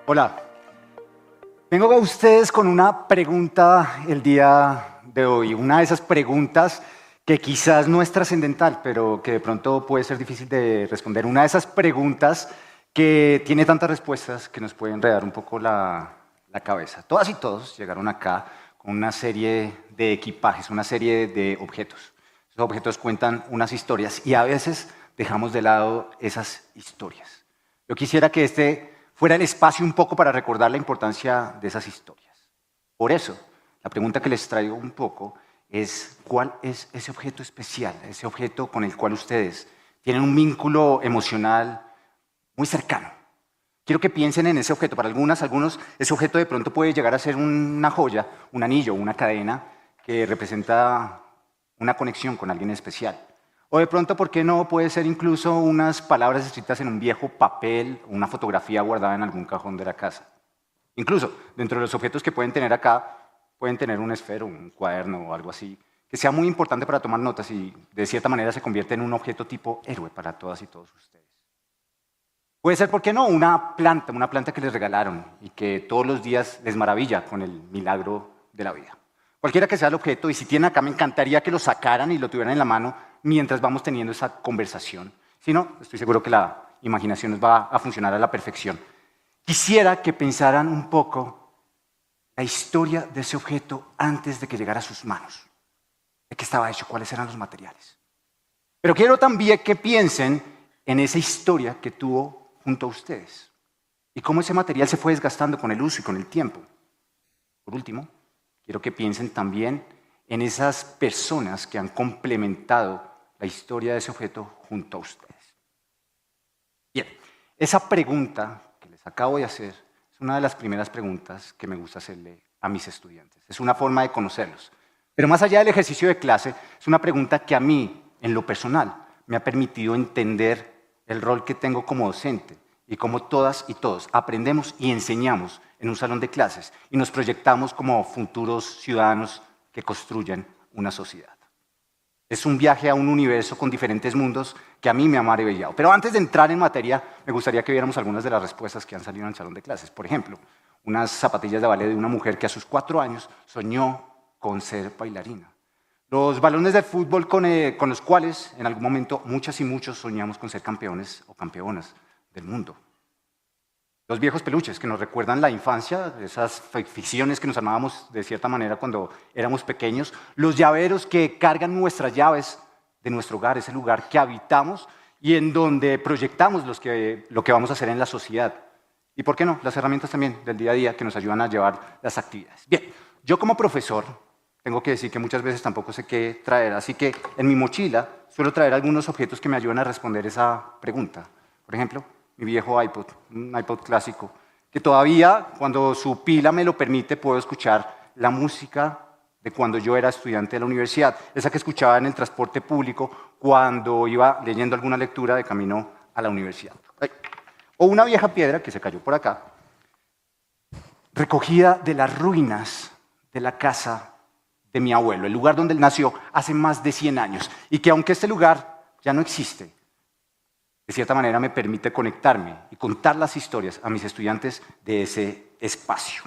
Hola, vengo a ustedes con una pregunta el día de hoy, una de esas preguntas que quizás no es trascendental, pero que de pronto puede ser difícil de responder, una de esas preguntas que tiene tantas respuestas que nos puede enredar un poco la cabeza. Todas y todos llegaron acá con una serie de equipajes, una serie de objetos. Esos objetos cuentan unas historias y a veces dejamos de lado esas historias. Yo quisiera que este fuera el espacio un poco para recordar la importancia de esas historias. Por eso, la pregunta que les traigo un poco es ¿cuál es ese objeto especial, ese objeto con el cual ustedes tienen un vínculo emocional muy cercano? Quiero que piensen en ese objeto. Para algunos, ese objeto de pronto puede llegar a ser una joya, un anillo, una cadena que representa una conexión con alguien especial. O de pronto, ¿por qué no? Puede ser incluso unas palabras escritas en un viejo papel o una fotografía guardada en algún cajón de la casa. Incluso, dentro de los objetos que pueden tener acá, pueden tener un esfero, un cuaderno o algo así, que sea muy importante para tomar notas y de cierta manera se convierte en un objeto tipo héroe para todas y todos ustedes. Puede ser, ¿por qué no? Una planta que les regalaron y que todos los días les maravilla con el milagro de la vida. Cualquiera que sea el objeto, y si tienen acá, me encantaría que lo sacaran y lo tuvieran en la mano mientras vamos teniendo esa conversación. Si no, estoy seguro que la imaginación nos va a funcionar a la perfección. Quisiera que pensaran un poco la historia de ese objeto antes de que llegara a sus manos. ¿De qué estaba hecho? ¿Cuáles eran los materiales? Pero quiero también que piensen en esa historia que tuvo junto a ustedes y cómo ese material se fue desgastando con el uso y con el tiempo. Por último, quiero que piensen también en esas personas que han complementado la historia de ese objeto junto a ustedes. Bien, esa pregunta que les acabo de hacer es una de las primeras preguntas que me gusta hacerle a mis estudiantes. Es una forma de conocerlos. Pero más allá del ejercicio de clase, es una pregunta que a mí, en lo personal, me ha permitido entender el rol que tengo como docente y cómo todas y todos aprendemos y enseñamos en un salón de clases y nos proyectamos como futuros ciudadanos que construyen una sociedad. Es un viaje a un universo con diferentes mundos que a mí me ha maravillado. Pero antes de entrar en materia, me gustaría que viéramos algunas de las respuestas que han salido en el salón de clases. Por ejemplo, unas zapatillas de ballet de una mujer que a sus 4 años soñó con ser bailarina. Los balones de fútbol con los cuales en algún momento muchas y muchos soñamos con ser campeones o campeonas del mundo. Los viejos peluches que nos recuerdan la infancia, esas ficciones que nos armábamos de cierta manera cuando éramos pequeños. Los llaveros que cargan nuestras llaves de nuestro hogar, ese lugar que habitamos y en donde proyectamos lo que vamos a hacer en la sociedad. Y por qué no, las herramientas también del día a día que nos ayudan a llevar las actividades. Bien, yo como profesor tengo que decir que muchas veces tampoco sé qué traer, así que en mi mochila suelo traer algunos objetos que me ayudan a responder esa pregunta. Por ejemplo, mi viejo iPod, un iPod clásico, que todavía, cuando su pila me lo permite, puedo escuchar la música de cuando yo era estudiante de la universidad, esa que escuchaba en el transporte público cuando iba leyendo alguna lectura de camino a la universidad. O una vieja piedra que se cayó por acá, recogida de las ruinas de la casa de mi abuelo, el lugar donde él nació hace más de 100 años, y que aunque este lugar ya no existe, de cierta manera me permite conectarme y contar las historias a mis estudiantes de ese espacio.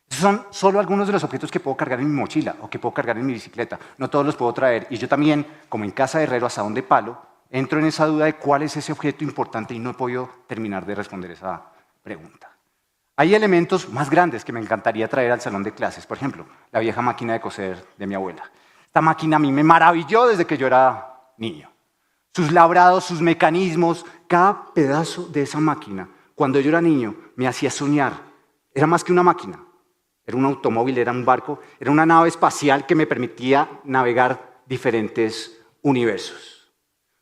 Esos son solo algunos de los objetos que puedo cargar en mi mochila o que puedo cargar en mi bicicleta. No todos los puedo traer. Y yo también, como en casa de herrero, asadón de palo, entro en esa duda de cuál es ese objeto importante y no he podido terminar de responder esa pregunta. Hay elementos más grandes que me encantaría traer al salón de clases. Por ejemplo, la vieja máquina de coser de mi abuela. Esta máquina a mí me maravilló desde que yo era niño. Sus labrados, sus mecanismos, cada pedazo de esa máquina, cuando yo era niño, me hacía soñar. Era más que una máquina, era un automóvil, era un barco, era una nave espacial que me permitía navegar diferentes universos.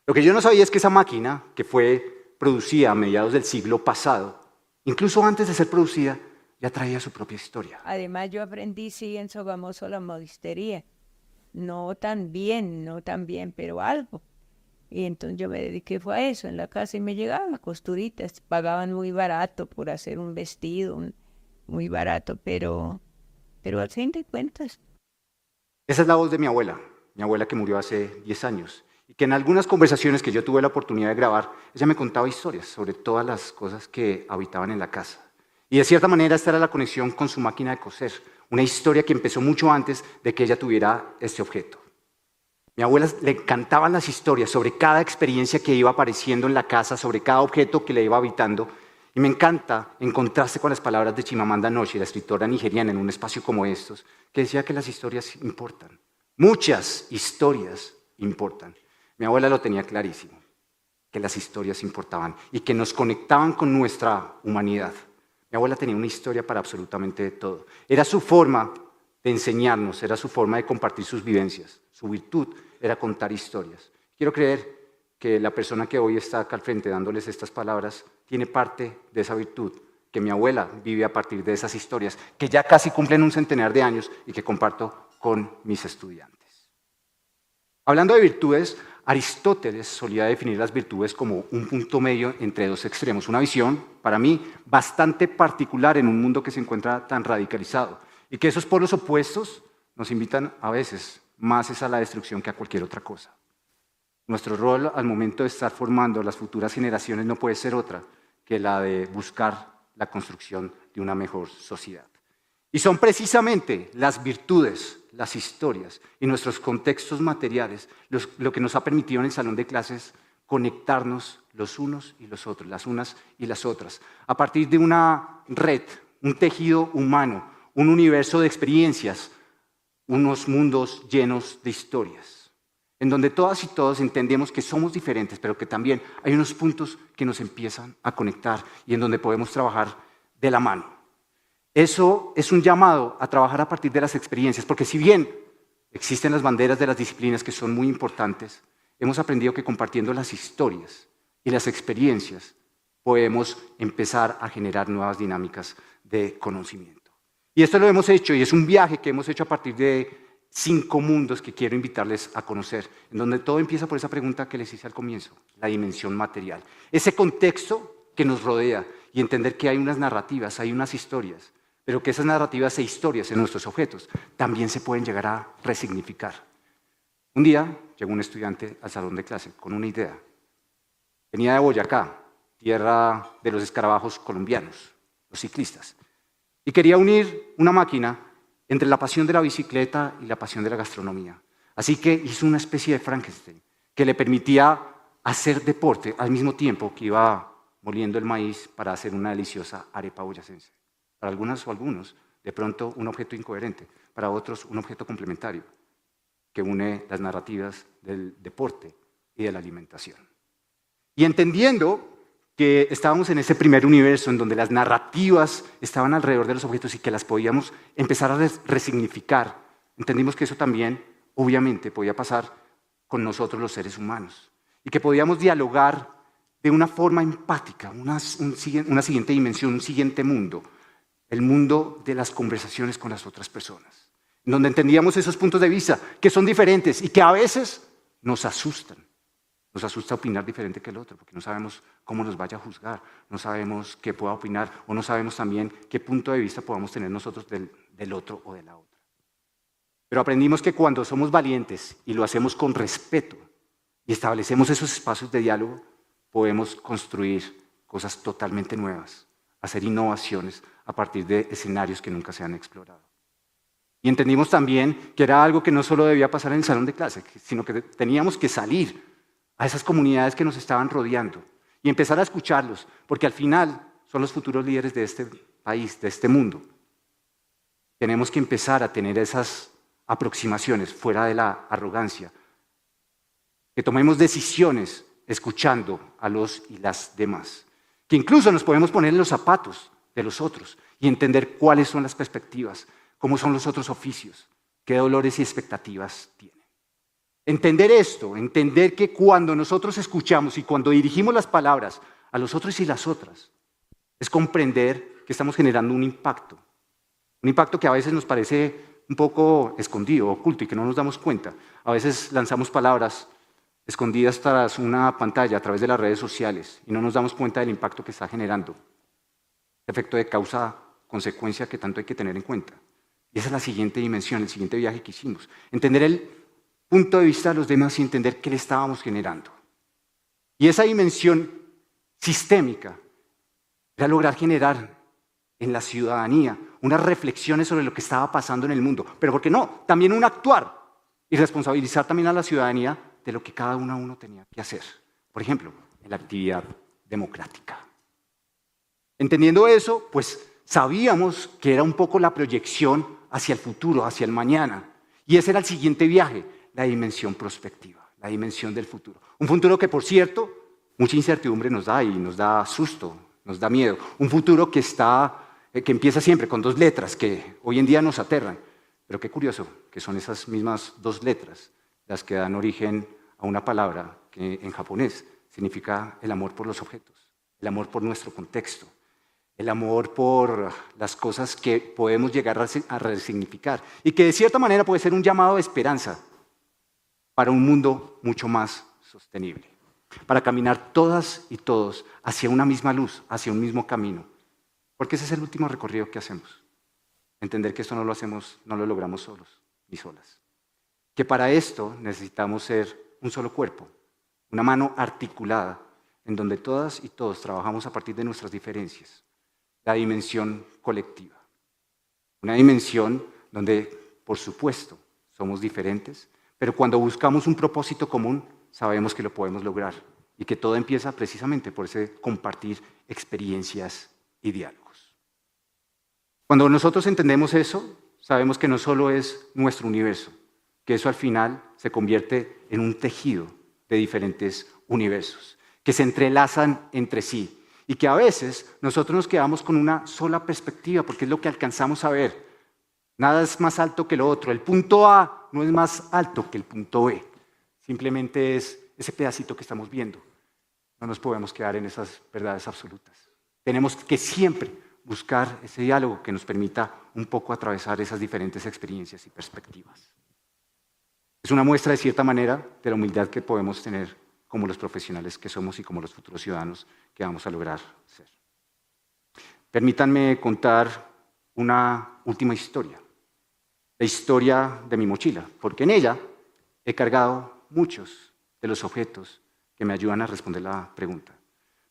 Lo que yo no sabía es que esa máquina, que fue producida a mediados del siglo pasado, incluso antes de ser producida, ya traía su propia historia. Además, yo aprendí, sí, en Sogamoso la modistería. No tan bien, pero algo. Y entonces yo me dediqué fue a eso en la casa y me llegaban costuritas. Pagaban muy barato por hacer un vestido, muy barato, pero al fin de cuentas. Esa es la voz de mi abuela que murió hace 10 años. Y que en algunas conversaciones que yo tuve la oportunidad de grabar, ella me contaba historias sobre todas las cosas que habitaban en la casa. Y de cierta manera esta era la conexión con su máquina de coser, una historia que empezó mucho antes de que ella tuviera este objeto. Mi abuela le encantaban las historias sobre cada experiencia que iba apareciendo en la casa, sobre cada objeto que le iba habitando. Y me encanta encontrarse con las palabras de Chimamanda Ngozi, la escritora nigeriana, en un espacio como estos, que decía que las historias importan. Muchas historias importan. Mi abuela lo tenía clarísimo, que las historias importaban y que nos conectaban con nuestra humanidad. Mi abuela tenía una historia para absolutamente todo. Era su forma de enseñarnos, era su forma de compartir sus vivencias. Su virtud era contar historias. Quiero creer que la persona que hoy está acá al frente dándoles estas palabras tiene parte de esa virtud, que mi abuela vive a partir de esas historias, que ya casi cumplen un centenar de años y que comparto con mis estudiantes. Hablando de virtudes, Aristóteles solía definir las virtudes como un punto medio entre dos extremos, una visión, para mí, bastante particular en un mundo que se encuentra tan radicalizado, y que esos polos opuestos nos invitan a veces más es a la destrucción que a cualquier otra cosa. Nuestro rol al momento de estar formando las futuras generaciones no puede ser otra que la de buscar la construcción de una mejor sociedad. Y son precisamente las virtudes, las historias y nuestros contextos materiales lo que nos ha permitido en el salón de clases conectarnos los unos y los otros, las unas y las otras, a partir de una red, un tejido humano, un universo de experiencias, unos mundos llenos de historias, en donde todas y todos entendemos que somos diferentes, pero que también hay unos puntos que nos empiezan a conectar y en donde podemos trabajar de la mano. Eso es un llamado a trabajar a partir de las experiencias, porque si bien existen las banderas de las disciplinas que son muy importantes, hemos aprendido que compartiendo las historias y las experiencias podemos empezar a generar nuevas dinámicas de conocimiento. Y esto lo hemos hecho y es un viaje que hemos hecho a partir de 5 mundos que quiero invitarles a conocer, en donde todo empieza por esa pregunta que les hice al comienzo, la dimensión material. Ese contexto que nos rodea y entender que hay unas narrativas, hay unas historias, pero que esas narrativas e historias en nuestros objetos también se pueden llegar a resignificar. Un día llegó un estudiante al salón de clase con una idea. Venía de Boyacá, tierra de los escarabajos colombianos, los ciclistas, y quería unir una máquina entre la pasión de la bicicleta y la pasión de la gastronomía. Así que hizo una especie de Frankenstein que le permitía hacer deporte al mismo tiempo que iba moliendo el maíz para hacer una deliciosa arepa boyacense. Para algunas o algunos, de pronto un objeto incoherente, para otros un objeto complementario que une las narrativas del deporte y de la alimentación. Y entendiendo que estábamos en ese primer universo en donde las narrativas estaban alrededor de los objetos y que las podíamos empezar a resignificar, entendimos que eso también, obviamente, podía pasar con nosotros los seres humanos y que podíamos dialogar de una forma empática, una siguiente dimensión, un siguiente mundo, el mundo de las conversaciones con las otras personas, en donde entendíamos esos puntos de vista que son diferentes y que a veces nos asustan. Nos asusta opinar diferente que el otro, porque no sabemos cómo nos vaya a juzgar, no sabemos qué pueda opinar, o no sabemos también qué punto de vista podamos tener nosotros del otro o de la otra. Pero aprendimos que cuando somos valientes y lo hacemos con respeto y establecemos esos espacios de diálogo, podemos construir cosas totalmente nuevas, hacer innovaciones a partir de escenarios que nunca se han explorado. Y entendimos también que era algo que no solo debía pasar en el salón de clase, sino que teníamos que salir a esas comunidades que nos estaban rodeando y empezar a escucharlos, porque al final son los futuros líderes de este país, de este mundo. Tenemos que empezar a tener esas aproximaciones fuera de la arrogancia, que tomemos decisiones escuchando a los y las demás, que incluso nos podemos poner en los zapatos de los otros y entender cuáles son las perspectivas, cómo son los otros oficios, qué dolores y expectativas tienen. Entender esto, entender que cuando nosotros escuchamos y cuando dirigimos las palabras a los otros y las otras, es comprender que estamos generando un impacto que a veces nos parece un poco escondido, oculto y que no nos damos cuenta. A veces lanzamos palabras escondidas tras una pantalla a través de las redes sociales y no nos damos cuenta del impacto que está generando, el efecto de causa-consecuencia que tanto hay que tener en cuenta. Y esa es la siguiente dimensión, el siguiente viaje que hicimos, entender el punto de vista de los demás y entender qué le estábamos generando. Y esa dimensión sistémica era lograr generar en la ciudadanía, unas reflexiones sobre lo que estaba pasando en el mundo. Pero ¿por qué no? También un actuar y responsabilizar también a la ciudadanía de lo que cada uno tenía que hacer. Por ejemplo, en la actividad democrática. Entendiendo eso, pues sabíamos que era un poco la proyección hacia el futuro, hacia el mañana. Y ese era el siguiente viaje, la dimensión prospectiva, la dimensión del futuro. Un futuro que, por cierto, mucha incertidumbre nos da y nos da susto, nos da miedo. Un futuro que empieza siempre con 2 letras que hoy en día nos aterran. Pero qué curioso que son esas mismas 2 letras las que dan origen a una palabra que en japonés significa el amor por los objetos, el amor por nuestro contexto, el amor por las cosas que podemos llegar a resignificar y que de cierta manera puede ser un llamado de esperanza para un mundo mucho más sostenible, para caminar todas y todos hacia una misma luz, hacia un mismo camino, porque ese es el último recorrido que hacemos. Entender que esto no lo logramos solos ni solas, que para esto necesitamos ser un solo cuerpo, una mano articulada en donde todas y todos trabajamos a partir de nuestras diferencias, la dimensión colectiva. Una dimensión donde, por supuesto, somos diferentes, pero cuando buscamos un propósito común, sabemos que lo podemos lograr y que todo empieza precisamente por ese compartir experiencias y diálogos. Cuando nosotros entendemos eso, sabemos que no solo es nuestro universo, que eso al final se convierte en un tejido de diferentes universos, que se entrelazan entre sí y que a veces nosotros nos quedamos con una sola perspectiva porque es lo que alcanzamos a ver. Nada es más alto que lo otro. El punto A no es más alto que el punto B. Simplemente es ese pedacito que estamos viendo. No nos podemos quedar en esas verdades absolutas. Tenemos que siempre buscar ese diálogo que nos permita un poco atravesar esas diferentes experiencias y perspectivas. Es una muestra, de cierta manera, de la humildad que podemos tener como los profesionales que somos y como los futuros ciudadanos que vamos a lograr ser. Permítanme contar una última historia, la historia de mi mochila, porque en ella he cargado muchos de los objetos que me ayudan a responder la pregunta.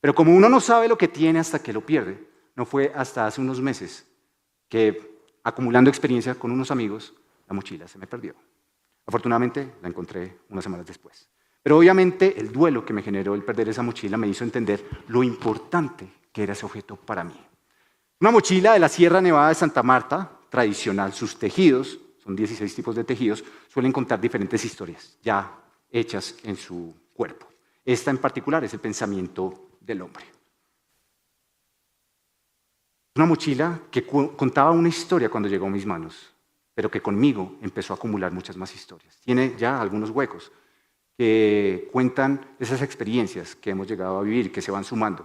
Pero como uno no sabe lo que tiene hasta que lo pierde, no fue hasta hace unos meses que, acumulando experiencia con unos amigos, la mochila se me perdió. Afortunadamente, la encontré unas semanas después. Pero obviamente el duelo que me generó el perder esa mochila me hizo entender lo importante que era ese objeto para mí. Una mochila de la Sierra Nevada de Santa Marta, tradicional, sus tejidos, son 16 tipos de tejidos, suelen contar diferentes historias ya hechas en su cuerpo. Esta en particular es el pensamiento del hombre. Una mochila que contaba una historia cuando llegó a mis manos, pero que conmigo empezó a acumular muchas más historias. Tiene ya algunos huecos que cuentan esas experiencias que hemos llegado a vivir, que se van sumando.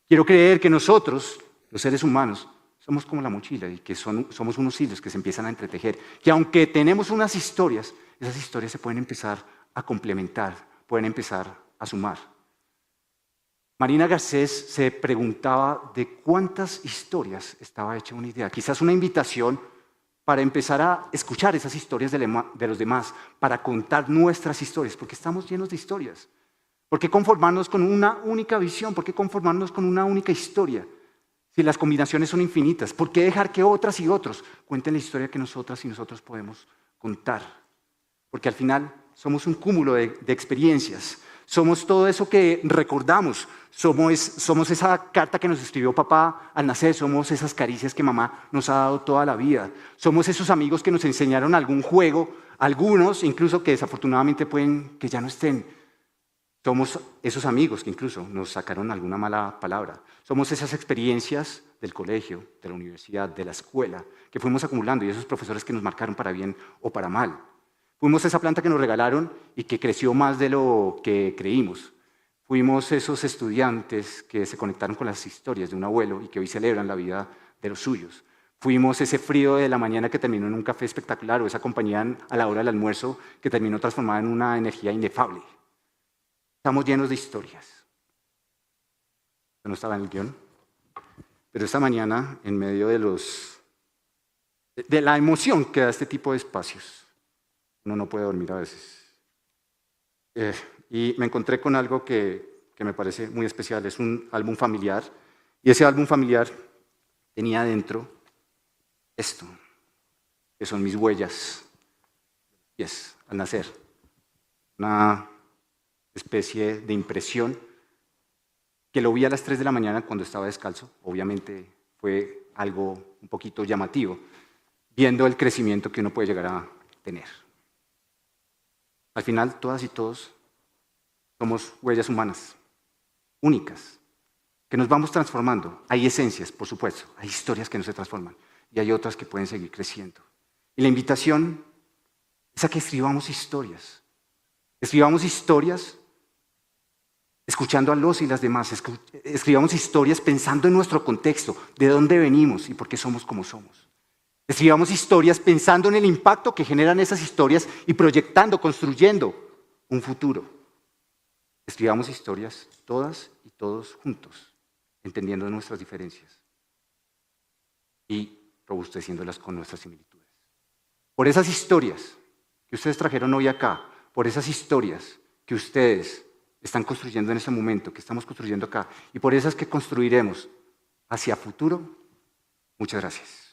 Quiero creer que nosotros, los seres humanos, somos como la mochila y que somos unos hilos que se empiezan a entretejer, que aunque tenemos unas historias, esas historias se pueden empezar a complementar, pueden empezar a sumar. Marina Garcés se preguntaba de cuántas historias estaba hecha una idea. Quizás una invitación para empezar a escuchar esas historias de los demás, para contar nuestras historias, porque estamos llenos de historias. ¿Por qué conformarnos con una única visión? ¿Por qué conformarnos con una única historia? Si las combinaciones son infinitas, ¿por qué dejar que otras y otros cuenten la historia que nosotras y nosotros podemos contar? Porque al final somos un cúmulo de experiencias. Somos todo eso que recordamos, somos esa carta que nos escribió papá al nacer, somos esas caricias que mamá nos ha dado toda la vida, somos esos amigos que nos enseñaron algún juego, algunos incluso que desafortunadamente pueden que ya no estén. Somos esos amigos que incluso nos sacaron alguna mala palabra. Somos esas experiencias del colegio, de la universidad, de la escuela, que fuimos acumulando y esos profesores que nos marcaron para bien o para mal. Fuimos esa planta que nos regalaron y que creció más de lo que creímos. Fuimos esos estudiantes que se conectaron con las historias de un abuelo y que hoy celebran la vida de los suyos. Fuimos ese frío de la mañana que terminó en un café espectacular o esa compañía a la hora del almuerzo que terminó transformada en una energía inefable. Estamos llenos de historias. Yo no estaba en el guión, pero esta mañana, en medio de la emoción que da este tipo de espacios, uno no puede dormir a veces. Y me encontré con algo que me parece muy especial. Es un álbum familiar. Y ese álbum familiar tenía dentro esto, que son mis huellas, pies, al nacer. Una especie de impresión que lo vi a las 3 de la mañana cuando estaba descalzo. Obviamente fue algo un poquito llamativo, viendo el crecimiento que uno puede llegar a tener. Al final, todas y todos somos huellas humanas, únicas, que nos vamos transformando. Hay esencias, por supuesto, hay historias que no se transforman y hay otras que pueden seguir creciendo. Y la invitación es a que escribamos historias. Escribamos historias escuchando a los y las demás. Escribamos historias pensando en nuestro contexto, de dónde venimos y por qué somos como somos. Escribamos historias pensando en el impacto que generan esas historias y proyectando, construyendo un futuro. Escribamos historias todas y todos juntos, entendiendo nuestras diferencias y robusteciéndolas con nuestras similitudes. Por esas historias que ustedes trajeron hoy acá, por esas historias que ustedes están construyendo en este momento, que estamos construyendo acá, y por esas que construiremos hacia futuro, muchas gracias.